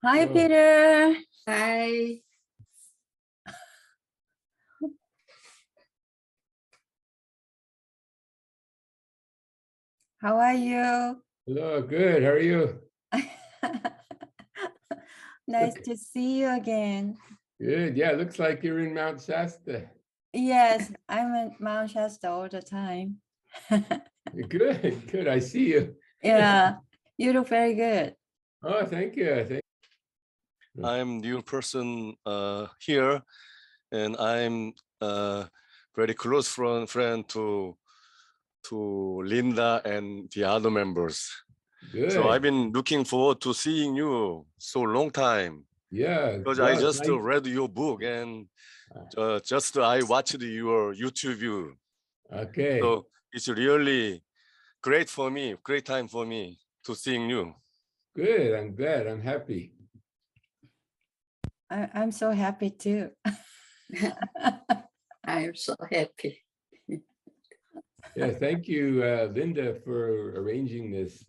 Hi, Hello. Peter. Hi. How are you? Hello, good. How are you? Nice to see you again. Good. Yeah, looks like you're in Mount Shasta. Yes, I'm at Mount Shasta all the time. Good, good. I see you. Yeah, you look very good. Oh, thank you. I'm new person here, and I'm very close friend to Linda and the other members. Good. So I've been looking forward to seeing you so long time. Yeah. Because well, I just thank- read your book and I watched your YouTube view. Okay. So it's really great for me, great time for me to seeing you. Good. I'm glad. I'm happy. I'm so happy too. I'm so happy. Yeah, thank you, Linda, for arranging this,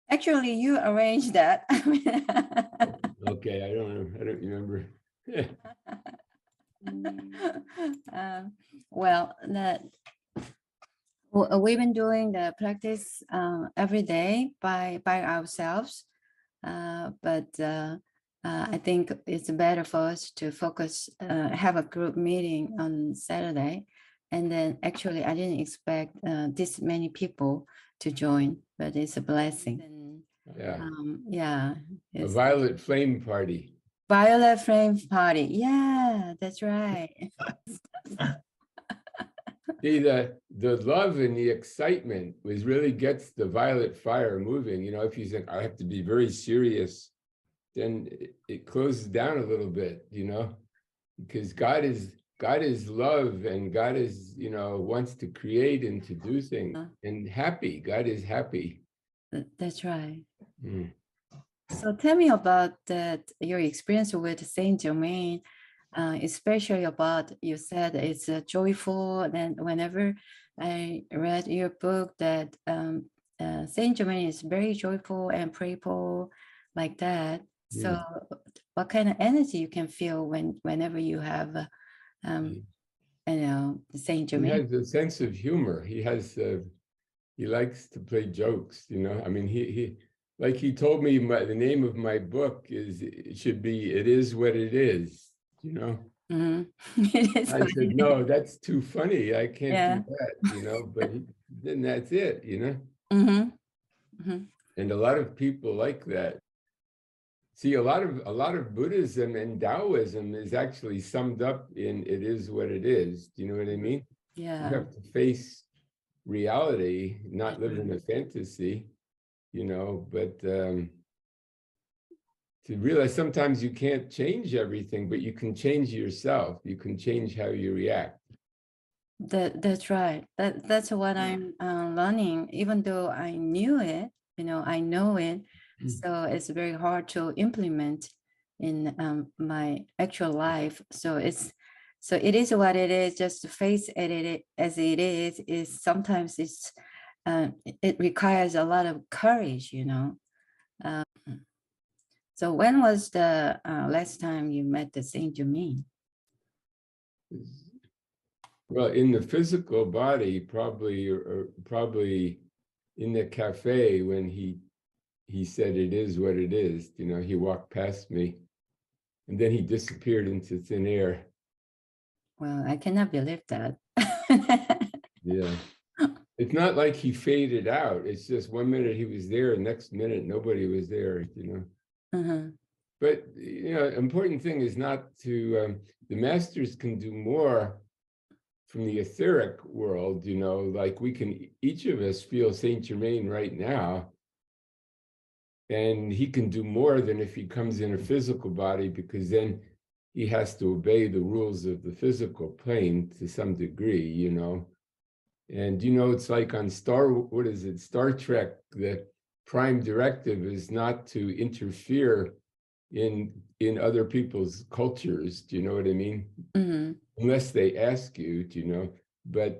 Actually, you arranged that. Okay, I don't remember. Well, we've been doing the practice every day by ourselves, but I think it's better for us to focus, have a group meeting on Saturday, and then actually I didn't expect this many people to join, but it's a blessing. Yeah. Yeah, A it's violet flame party. Violet Flame Party. Yeah, that's right. See, the love and the excitement really gets the violet fire moving. If you think I have to be very serious, then it closes down a little bit, because God is love, and God is, wants to create and to do things, and happy. God is happy. That's right. Mm. So tell me about your experience with Saint Germain, especially about, you said it's joyful. And whenever I read your book, that Saint Germain is very joyful and prayerful, like that. So what kind of energy you can feel whenever you have, Saint He Germain? has a sense of humor. He likes to play jokes, I mean, he like he told me the name of my book should be It Is What It Is, Mm-hmm. I said, no, that's too funny. I can't do Yeah. that, but then that's it, Mm-hmm. Mm-hmm. And a lot of people like that. See, a lot of Buddhism and Taoism is actually summed up in It Is What It Is. Do you know what I mean? Yeah. You have to face reality, not live in a fantasy, but to realize sometimes you can't change everything, but you can change yourself. You can change how you react. That's right. That's what I'm learning, even though I knew it, I know it. So it's very hard to implement in my actual life. So it is what it is. Just to face it as it is sometimes it requires a lot of courage, So when was the last time you met the Saint Germain? Well, in the physical body, probably in the cafe when he said it is what it is. He walked past me, and then he disappeared into thin air. Well, I cannot believe that. Yeah. It's not like he faded out. It's just 1 minute he was there, next minute nobody was there, Uh-huh. But, important thing is not to, the masters can do more from the etheric world, like each of us feel Saint Germain right now. And he can do more than if he comes in a physical body, because then he has to obey the rules of the physical plane to some degree, And it's like on Star Trek, the prime directive is not to interfere in other people's cultures. Do you know what I mean? Mm-hmm. Unless they ask you, But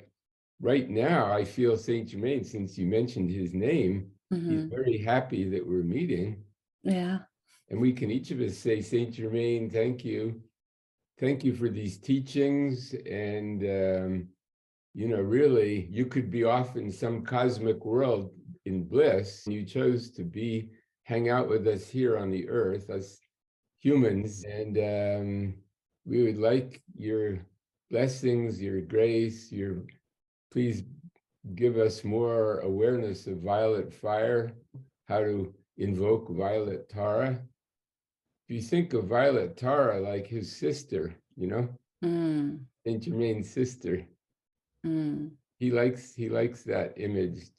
right now, I feel Saint Germain, since you mentioned his name, he's very happy that we're meeting. Yeah. And we can each of us say, Saint Germain, thank you. Thank you for these teachings. And, really, you could be off in some cosmic world in bliss. You chose to hang out with us here on the earth, us humans. And we would like your blessings, your grace, please give us more awareness of violet fire, how to invoke violet Tara. If you think of Violet Tara like his sister, Saint Germain's sister, he likes that image,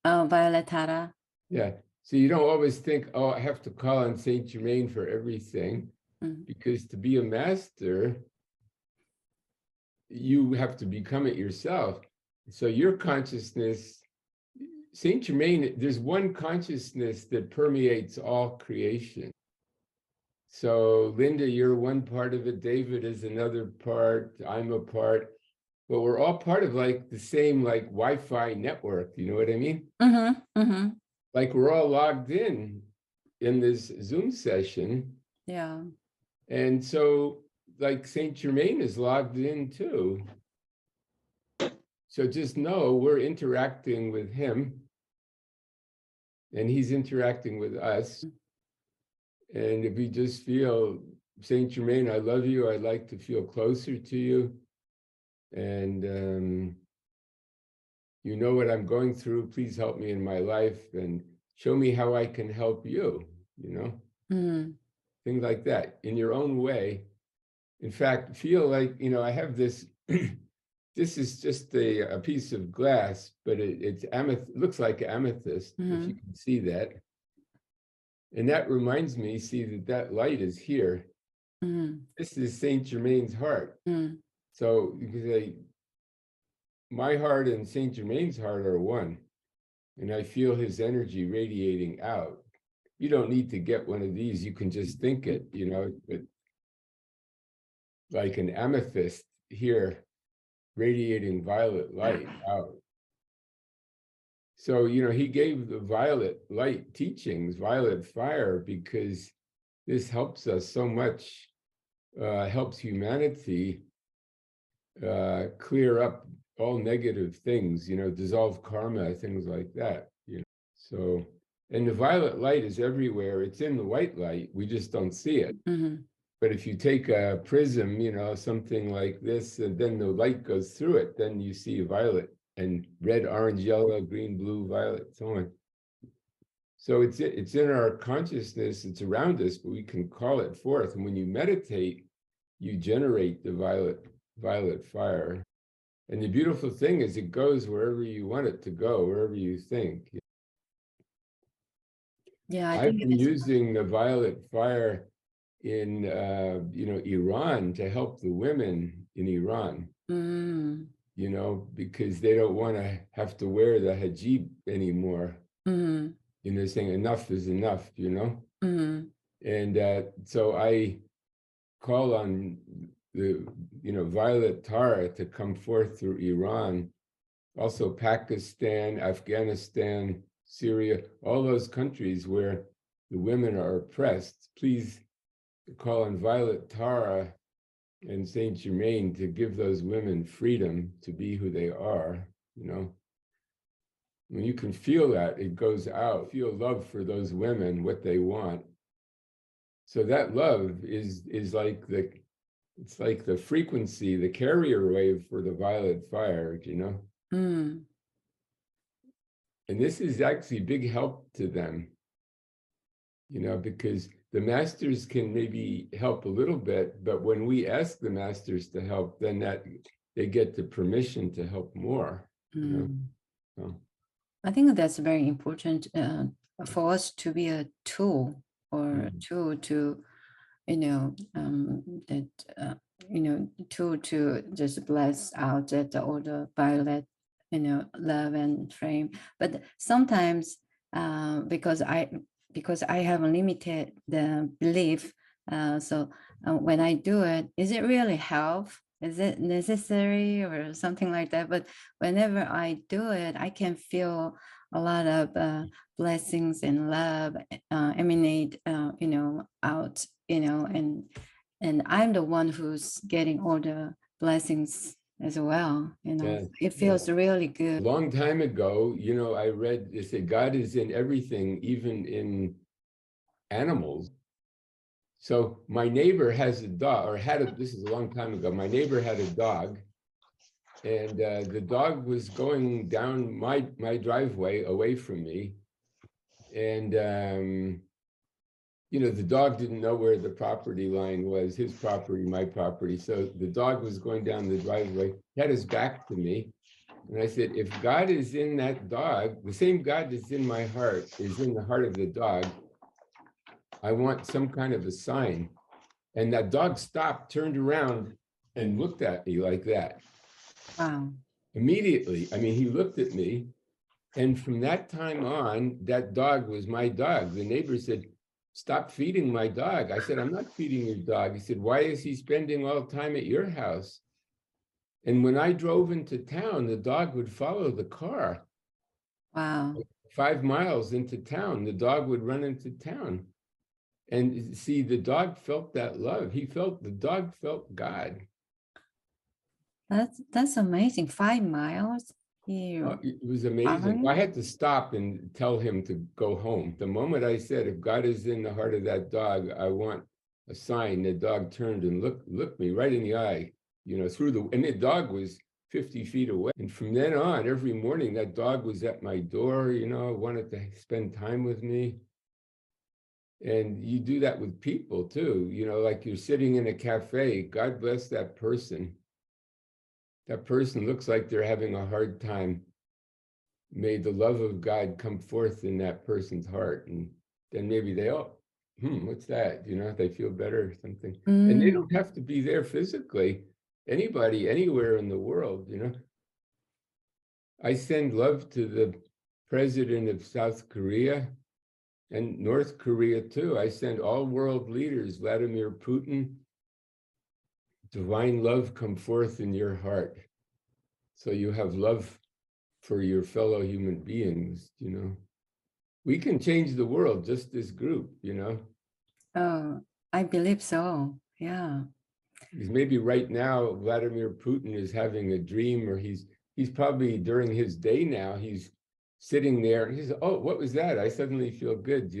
Oh, Violet Tara. Yeah. So you don't always think, oh, I have to call on Saint Germain for everything, because to be a master, you have to become it yourself. So your consciousness, Saint Germain, there's one consciousness that permeates all creation. So Linda, you're one part of it. David is another part. I'm a part. But we're all part of like the same like Wi-Fi network. You know what I mean? Like we're all logged in this Zoom session. Yeah. And so like Saint Germain is logged in too. So just know we're interacting with him and he's interacting with us. And if we just feel, Saint Germain, I love you, I'd like to feel closer to you. And you know what I'm going through, please help me in my life and show me how I can help you, Things like that in your own way. In fact, feel like, I have this, this is just a piece of glass, but it's looks like amethyst, if you can see that. And that reminds me, see that light is here. This is Saint Germain's heart. So you can say, my heart and Saint Germain's heart are one. And I feel his energy radiating out. You don't need to get one of these. You can just think it, but like an amethyst here, radiating violet light out. So, he gave the violet light teachings, violet fire, because this helps us so much, helps humanity clear up all negative things, dissolve karma, things like that. So, and the violet light is everywhere. It's in the white light. We just don't see it. But if you take a prism, something like this, and then the light goes through it, then you see violet and red, orange, yellow, green, blue, violet, so on. So it's in our consciousness, it's around us, but we can call it forth. And when you meditate, you generate the violet fire. And the beautiful thing is it goes wherever you want it to go, wherever you think. Yeah, I've been using the violet fire in Iran to help the women in Iran. Because they don't want to have to wear the hijab anymore. Saying enough is enough, And so I call on the, violet Tara to come forth through Iran, also Pakistan, Afghanistan, Syria, all those countries where the women are oppressed. Please call on Violet Tara and Saint Germain to give those women freedom to be who they are, When you can feel that, it goes out. Feel love for those women, what they want. So that love is like it's like the frequency, the carrier wave for the violet fire, And this is actually big help to them, because the masters can maybe help a little bit, but when we ask the masters to help, then that they get the permission to help more. So. I think that's very important for us to be a tool or a tool to, tool to just bless out that all the violet, love and flame. But sometimes because I have a limited belief, so when I do it, is it really help? Is it necessary or something like that? But whenever I do it, I can feel a lot of blessings and love emanate, out, and I'm the one who's getting all the blessings as well. Yeah, It feels really A good. long time ago, I read, they say God is in everything, even in animals. So my neighbor has a dog, or this is a long time ago, my neighbor had a dog, and the dog was going down my driveway away from me. And, the dog didn't know where the property line was, his property, my property. So the dog was going down the driveway, had his back to me. And I said, if God is in that dog, the same God that's in my heart is in the heart of the dog, I want some kind of a sign. And that dog stopped, turned around, and looked at me like that. Wow. Immediately. I mean, he looked at me. And from that time on, that dog was my dog. The neighbor said, stop feeding my dog. I said, I'm not feeding your dog. He said, why is he spending all the time at your house? And when I drove into town, the dog would follow the car. Wow. 5 miles into town, the dog would run into town. And see, the dog felt that love. The dog felt God. That's amazing. 5 miles. It was amazing. I had to stop and tell him to go home. The moment I said, if God is in the heart of that dog, I want a sign, the dog turned and looked me right in the eye, and the dog was 50 feet away. And from then on, every morning, that dog was at my door, wanted to spend time with me. And you do that with people too, like you're sitting in a cafe, God bless that person. That person looks like they're having a hard time. May the love of God come forth in that person's heart. And then maybe they, what's that? They feel better or something. And they don't have to be there physically. Anybody, anywhere in the world, I send love to the president of South Korea and North Korea too. I send all world leaders, Vladimir Putin, divine love come forth in your heart. So you have love for your fellow human beings, We can change the world, just this group, Oh, I believe so. Yeah. Because maybe right now, Vladimir Putin is having a dream, or he's probably during his day now, he's sitting there and he's, oh, what was that? I suddenly feel good,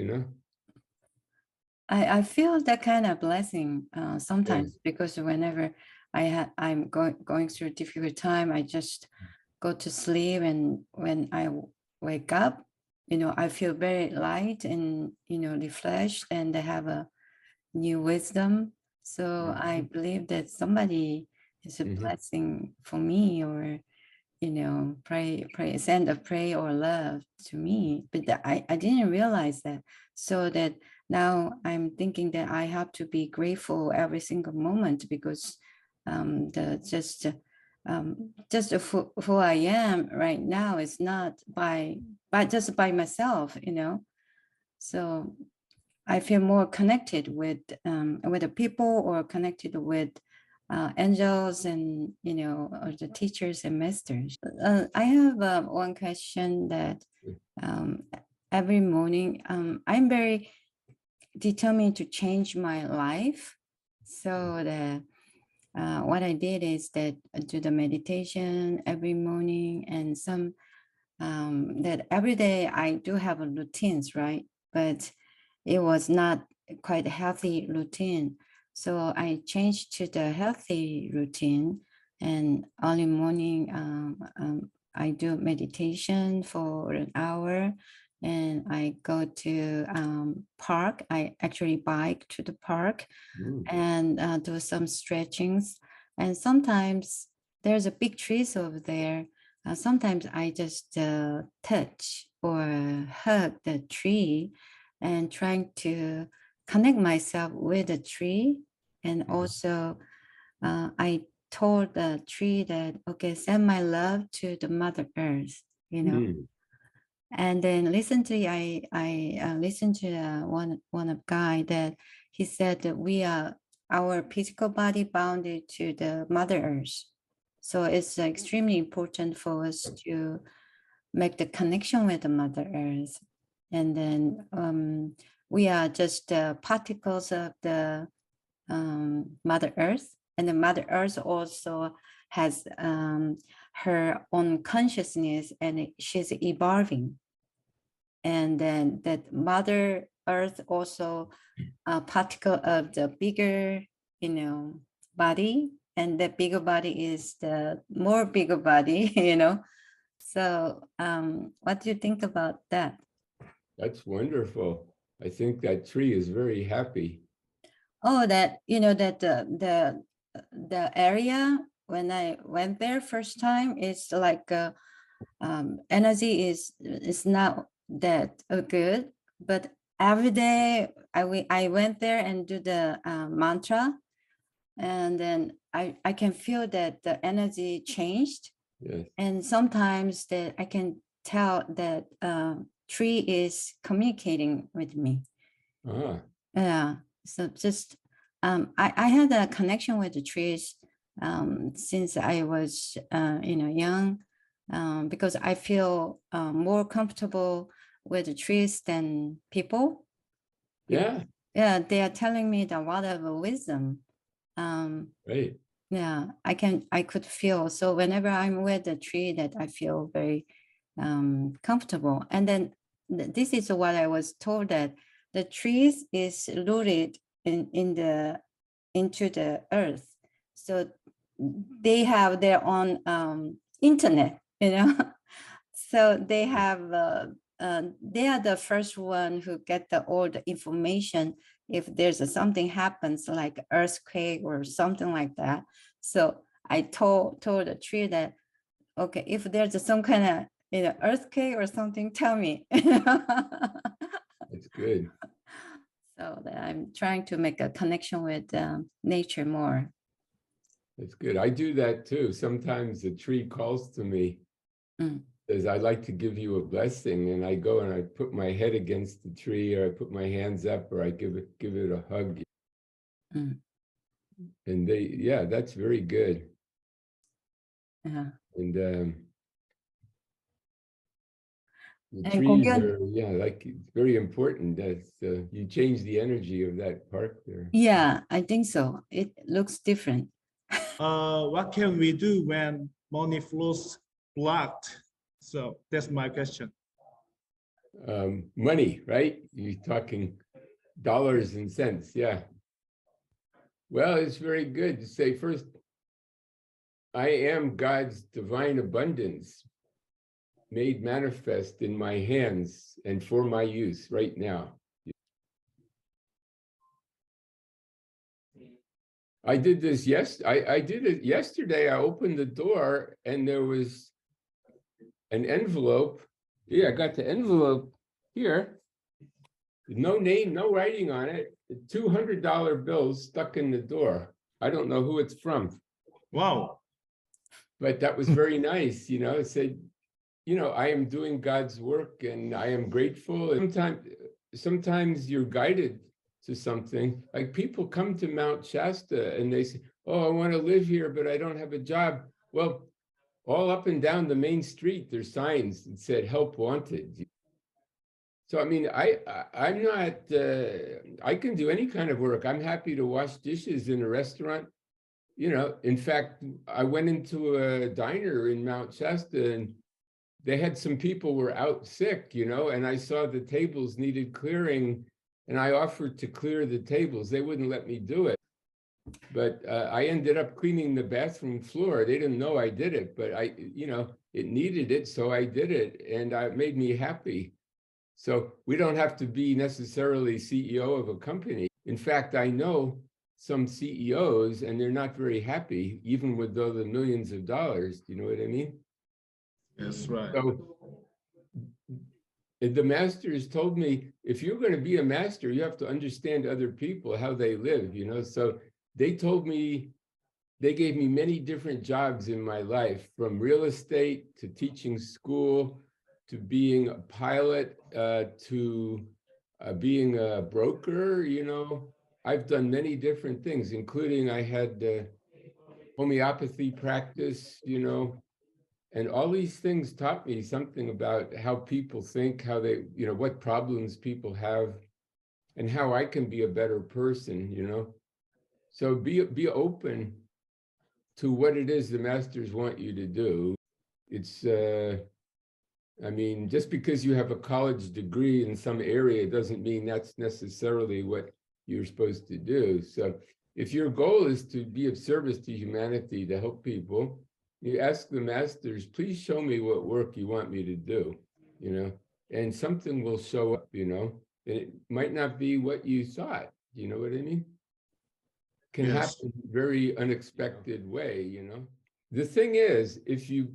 I feel that kind of blessing sometimes, because whenever I'm going through a difficult time, I just go to sleep, and when I wake up, I feel very light and refreshed, and I have a new wisdom. So I believe that somebody is a blessing for me, or send a prayer or love to me. But I didn't realize that. So that now I'm thinking that I have to be grateful every single moment, because just who I am right now is not by just by myself, So I feel more connected with the people, or connected with angels and or the teachers and masters. I have one question that every morning I'm very determined to change my life. So that what I did is that I do the meditation every morning, and some that every day I do have a routines, right? But it was not quite a healthy routine. So I changed to the healthy routine, and early morning I do meditation for an hour, and I go to park. I actually bike to the park and do some stretchings. And sometimes there's a big trees over there. Sometimes I just touch or hug the tree, and trying to connect myself with the tree. And also I told the tree that, okay, send my love to the Mother Earth, And then recently I listened to one of guy that he said that we are our physical body bounded to the Mother Earth. So it's extremely important for us to make the connection with the Mother Earth. And then we are just particles of the Mother Earth. And the Mother Earth also has her own consciousness, and she's evolving. And then that Mother Earth also a particle of the bigger, body, and the bigger body is the more bigger body, So what do you think about that? That's wonderful. I think that tree is very happy. Oh, that, that the area when I went there first time, it's like energy is not that good, but every day I went there and do the mantra, and then I can feel that the energy changed. Yes. And sometimes that I can tell that tree is communicating with me. Ah, Yeah. So just I had a connection with the trees since I was young, because I feel more comfortable with the trees than people. yeah, Yeah, they are telling me the word of wisdom. right. Yeah, I could feel. So whenever I'm with the tree, that I feel very comfortable. And then this is what I was told, that the trees is rooted into the earth. So they have their own internet, So they have they are the first one who get all the information if there's something happens like earthquake or something like that. So I told the tree that, okay, if there's some kind of earthquake or something, tell me. That's good. So that I'm trying to make a connection with nature more. That's good. I do that too. Sometimes the tree calls to me, says, I'd like to give you a blessing. And I go and I put my head against the tree, or I put my hands up, or I give it a hug. And that's very good. Yeah. And the And trees are, like very important. That's you change the energy of that park there. Yeah, I think so. It looks different. What can we do when money flows blocked? So that's my question. Money, right? You're talking dollars and cents. Yeah. Well, it's very good to say first, I am God's divine abundance made manifest in my hands and for my use right now. I did this I did it yesterday. I opened the door and there was an envelope. Yeah, I got the envelope here. No name, no writing on it. $200 bills stuck in the door. I don't know who it's from. Wow. But that was very nice. It said, I am doing God's work and I am grateful. Sometimes you're guided to something. Like people come to Mount Shasta and they say, oh, I want to live here, but I don't have a job. Well, all up and down the main street, there's signs that said help wanted. So, I mean, I'm not, I can do any kind of work. I'm happy to wash dishes in a restaurant. In fact, I went into a diner in Mount Shasta and they had some people were out sick, and I saw the tables needed clearing and I offered to clear the tables. They wouldn't let me do it. But I ended up cleaning the bathroom floor. They didn't know I did it, but it needed it. So I did it and it made me happy. So we don't have to be necessarily CEO of a company. In fact, I know some CEOs and they're not very happy, even with all the millions of dollars. Do you know what I mean? That's right. So the masters told me, if you're going to be a master, you have to understand other people, how they live, So they told me, they gave me many different jobs in my life, from real estate to teaching school, to being a pilot, to being a broker, I've done many different things, including I had homeopathy practice, And all these things taught me something about how people think, how they, what problems people have, and how I can be a better person, So be open to what it is the masters want you to do. It's, I mean, just because you have a college degree in some area doesn't mean that's necessarily what you're supposed to do. So if your goal is to be of service to humanity, to help people, you ask the masters, please show me what work you want me to do, and something will show up, and it might not be what you thought, you know what I mean? Can Yes. happen in a very unexpected way, The thing is, if you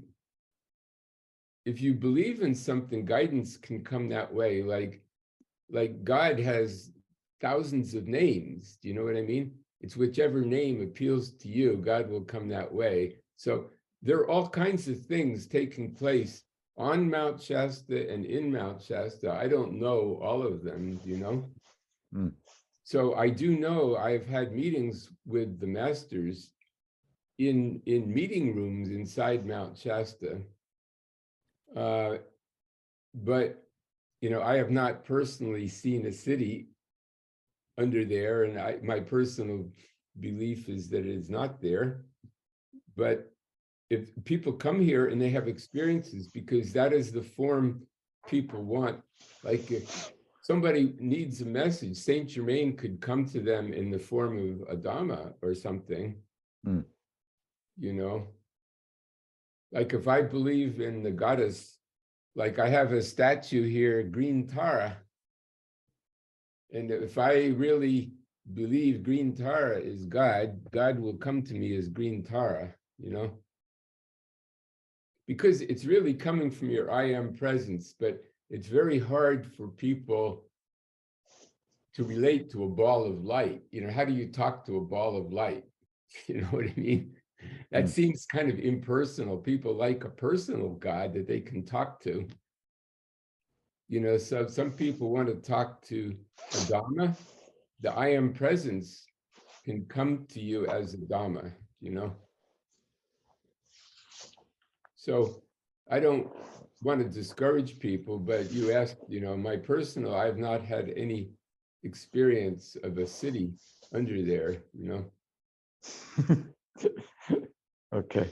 believe in something, guidance can come that way. Like God has thousands of names, do you know what I mean? It's whichever name appeals to you, God will come that way. So there are all kinds of things taking place on Mount Shasta and in Mount Shasta. I don't know all of them, So I do know I've had meetings with the masters in meeting rooms inside Mount Shasta. But, I have not personally seen a city under there, and my personal belief is that it is not there. But if people come here and they have experiences, because that is the form people want. Like if somebody needs a message, Saint Germain could come to them in the form of a Dhamma or something, Like if I believe in the goddess, like I have a statue here, Green Tara. And if I really believe Green Tara is God, God will come to me as Green Tara, Because it's really coming from your I am presence, but it's very hard for people to relate to a ball of light. How do you talk to a ball of light? You know what I mean? That seems kind of impersonal. People like a personal God that they can talk to. So some people want to talk to a Dhamma. The I am presence can come to you as a Dhamma, So I don't want to discourage people, but you asked, my personal, I've not had any experience of a city under there, Okay.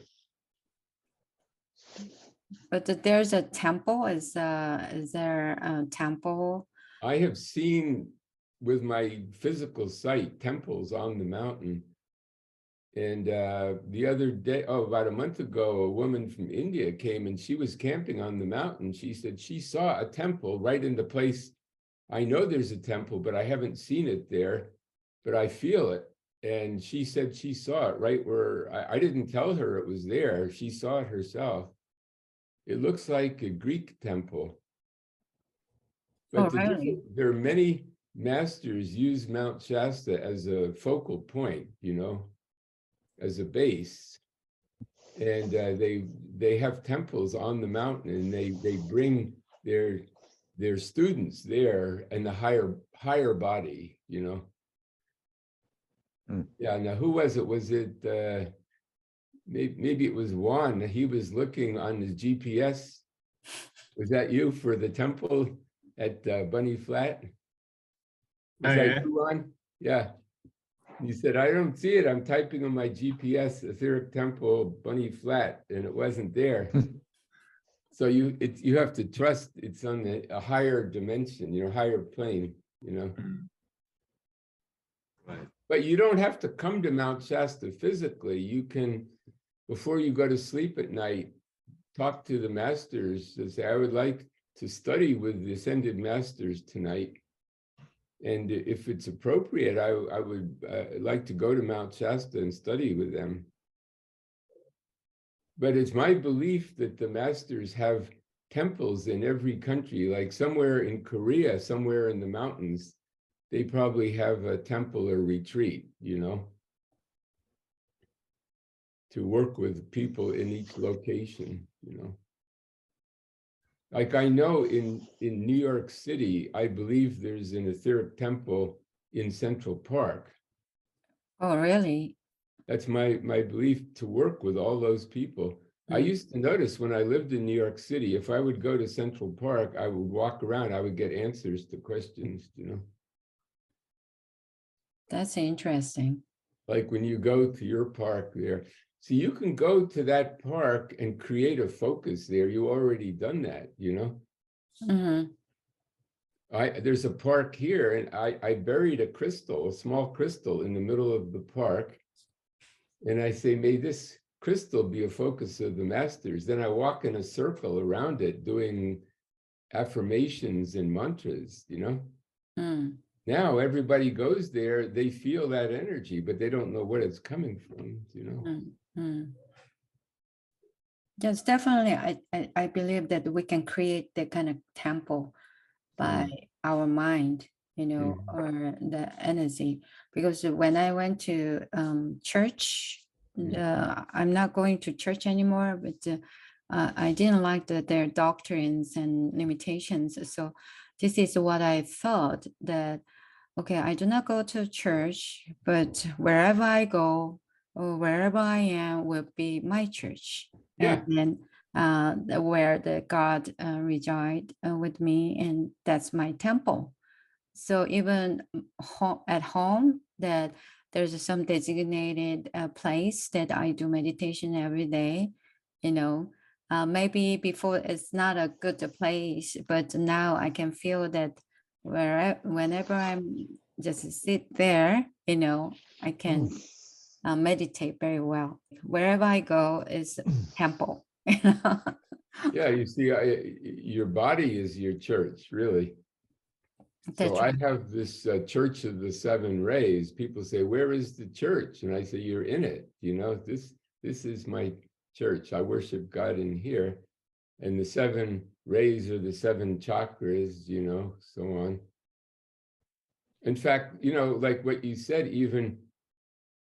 But there's a temple. Is there a temple? I have seen with my physical sight temples on the mountain. And the other day, about a month ago, a woman from India came and she was camping on the mountain. She said she saw a temple right in the place. I know there's a temple, but I haven't seen it there, but I feel it. And she said she saw it right where I didn't tell her it was there. She saw it herself. It looks like a Greek temple. But Really? there are many masters use Mount Shasta as a focal point, as a base, and they have temples on the mountain, and they bring their students there in the higher body, Yeah. Now, who was it? Was it maybe it was Juan? He was looking on his GPS. Was that you for the temple at Bunny Flat? Was that Yeah. you, Juan? Yeah. He said, I don't see it. I'm typing on my GPS, Etheric Temple, Bunny Flat, and it wasn't there. So you have to trust it's on a higher dimension, higher plane, Right. But you don't have to come to Mount Shasta physically. You can, before you go to sleep at night, talk to the masters and say, I would like to study with the ascended masters tonight. And if it's appropriate, I would like to go to Mount Shasta and study with them. But it's my belief that the masters have temples in every country, like somewhere in Korea, somewhere in the mountains, they probably have a temple or retreat, to work with people in each location, Like I know in New York City, I believe there's an etheric temple in Central Park. Oh, really? That's my belief, to work with all those people. I used to notice when I lived in New York City, if I would go to Central Park, I would walk around, I would get answers to questions, you know. That's interesting. Like when you go to your park there. So you can go to that park and create a focus there. You already done that, you know. Mhm. There's a park here, and I buried a crystal, a small crystal in the middle of the park. And I say, may this crystal be a focus of the masters. Then I walk in a circle around it doing affirmations and mantras, you know. Mm. Now everybody goes there, they feel that energy, but they don't know what it's coming from, you know. Mm. Mm. Yes, definitely. I believe that we can create that kind of temple by our mind, you know, or the energy. Because when I went to church, I'm not going to church anymore, but I didn't like their doctrines and limitations. So this is what I thought, that, okay, I do not go to church, but wherever I go or wherever I am will be my church. Yeah. And then where the God reside with me, and that's my temple. So even at home, that there's some designated place that I do meditation every day, you know. Maybe before it's not a good place, but now I can feel that whenever I'm just sit there, you know, I can meditate very well. Wherever I go is temple. You know? Yeah, you see, your body is your church, really. That's So I have this Church of the Seven Rays. People say, where is the church? And I say, you're in it. You know, this is my church. I worship God in here. And the seven rays are the seven chakras, you know, so on. In fact, you know, like what you said, even,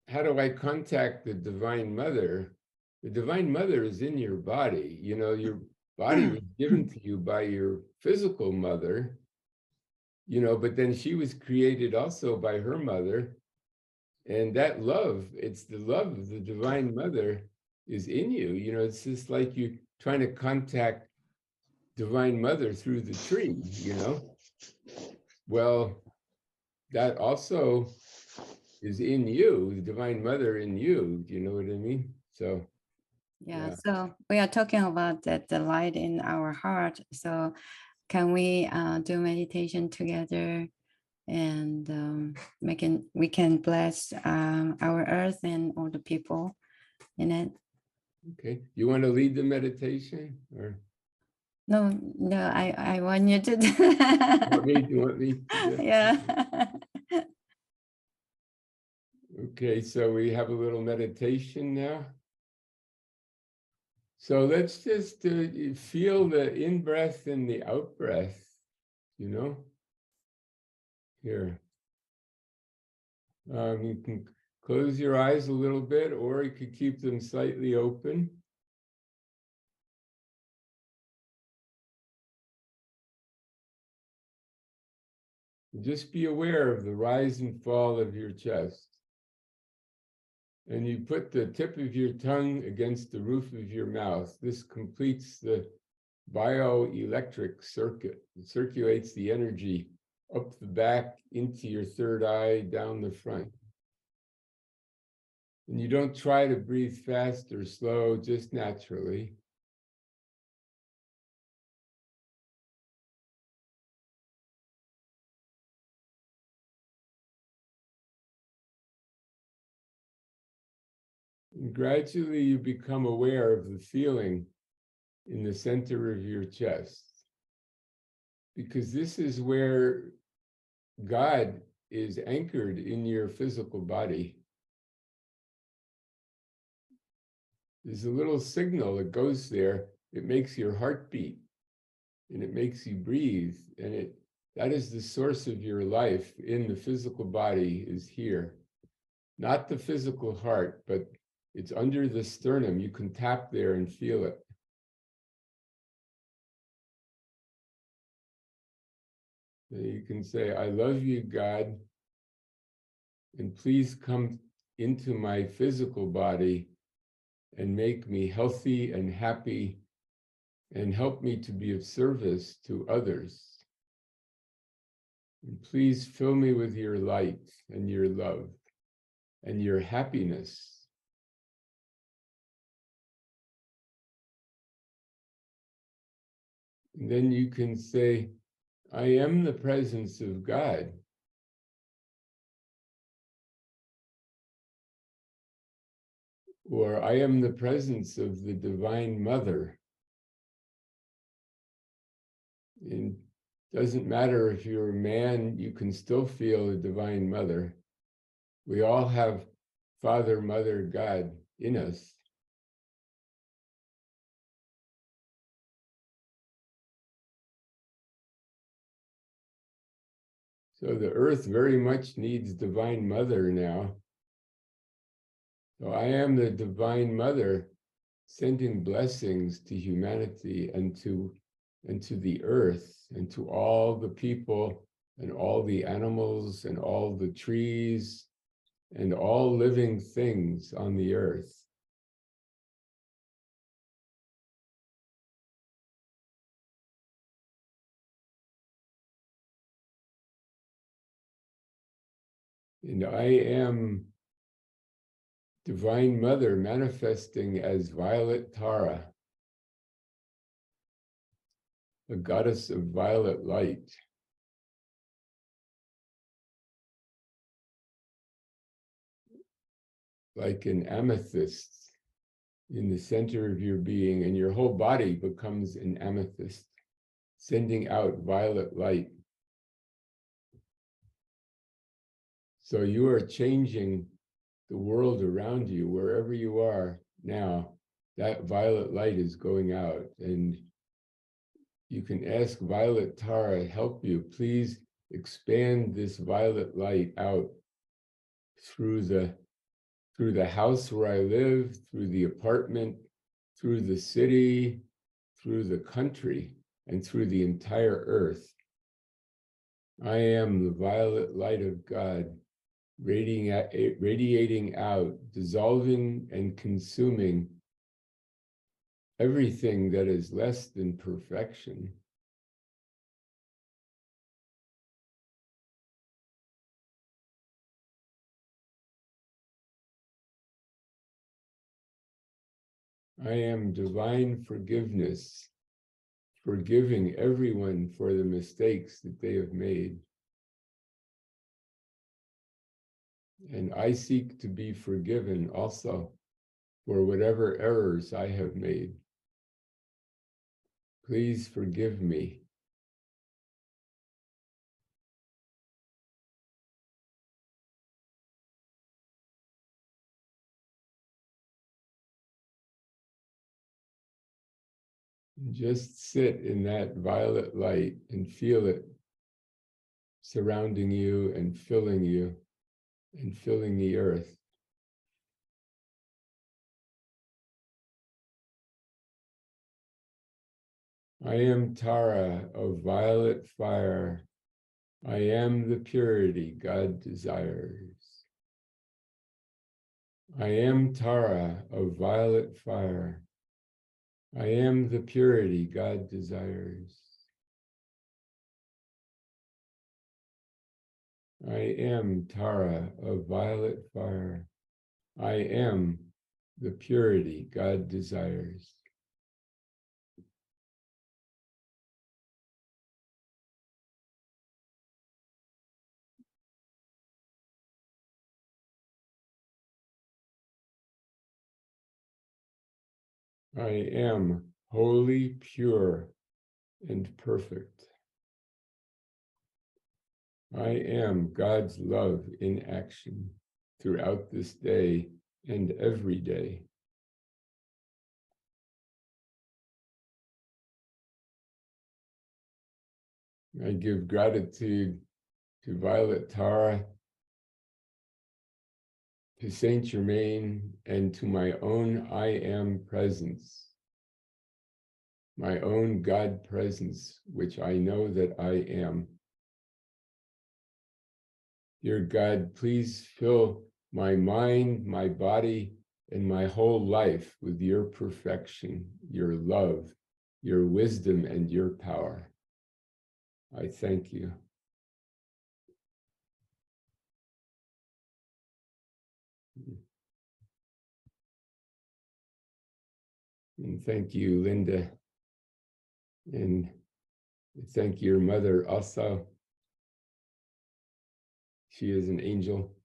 how do I contact the Divine Mother? The Divine Mother is in your body. You know, your body was given to you by your physical mother, you know, but then she was created also by her mother. And that love, it's the love of the Divine Mother is in you. You know, it's just like you trying to contact Divine Mother through the tree, you know. Well, that also is in you, the Divine Mother in you. Do you know what I mean? So yeah. So we are talking about that, the light in our heart. So can we do meditation together, and we can bless our earth and all the people in it? okay, you want to lead the meditation, or No, I want you to do. you want me to do it? Yeah. Okay, so we have a little meditation now. So let's just feel the in-breath and the out-breath, you know, here. You can close your eyes a little bit, or you could keep them slightly open. Just be aware of the rise and fall of your chest. And you put the tip of your tongue against the roof of your mouth. This completes the bioelectric circuit. It circulates the energy up the back, into your third eye, down the front. And you don't try to breathe fast or slow, just naturally. And gradually you become aware of the feeling in the center of your chest, because this is where God is anchored in your physical body. There's a little signal that goes there. It makes your heart beat, and it makes you breathe, and that is the source of your life in the physical body, is here. Not the physical heart, but it's under the sternum. You can tap there and feel it. So you can say, I love you, God, and please come into my physical body and make me healthy and happy, and help me to be of service to others. And please fill me with your light and your love and your happiness. And then you can say, I am the presence of God. Or I am the presence of the Divine Mother. It doesn't matter if you're a man, you can still feel a Divine Mother. We all have Father, Mother, God in us. So the earth very much needs Divine Mother now. So I am the Divine Mother sending blessings to humanity and to the earth and to all the people and all the animals and all the trees and all living things on the earth. And I am Divine Mother manifesting as Violet Tara, the goddess of violet light. Like an amethyst in the center of your being, and your whole body becomes an amethyst, sending out violet light. So you are changing the world around you, wherever you are now. That violet light is going out, and you can ask Violet Tara, help you. Please expand this violet light out through the house where I live, through the apartment, through the city, through the country, and through the entire earth. I am the violet light of God, radiating out, dissolving and consuming everything that is less than perfection. I am divine forgiveness, forgiving everyone for the mistakes that they have made. And I seek to be forgiven also for whatever errors I have made. Please forgive me. And just sit in that violet light and feel it surrounding you and filling the earth. I am Tara of violet fire. I am the purity God desires. I am Tara of violet fire. I am the purity God desires. I am Tara of violet fire. I am the purity God desires. I am holy, pure, and perfect. I am God's love in action throughout this day and every day. I give gratitude to Violet Tara, to Saint Germain, and to my own I am presence, my own God presence, which I know that I am. Dear God, please fill my mind, my body, in my whole life with your perfection, your love, your wisdom, and your power. I thank you. And thank you, Linda. And thank your mother also. She is an angel.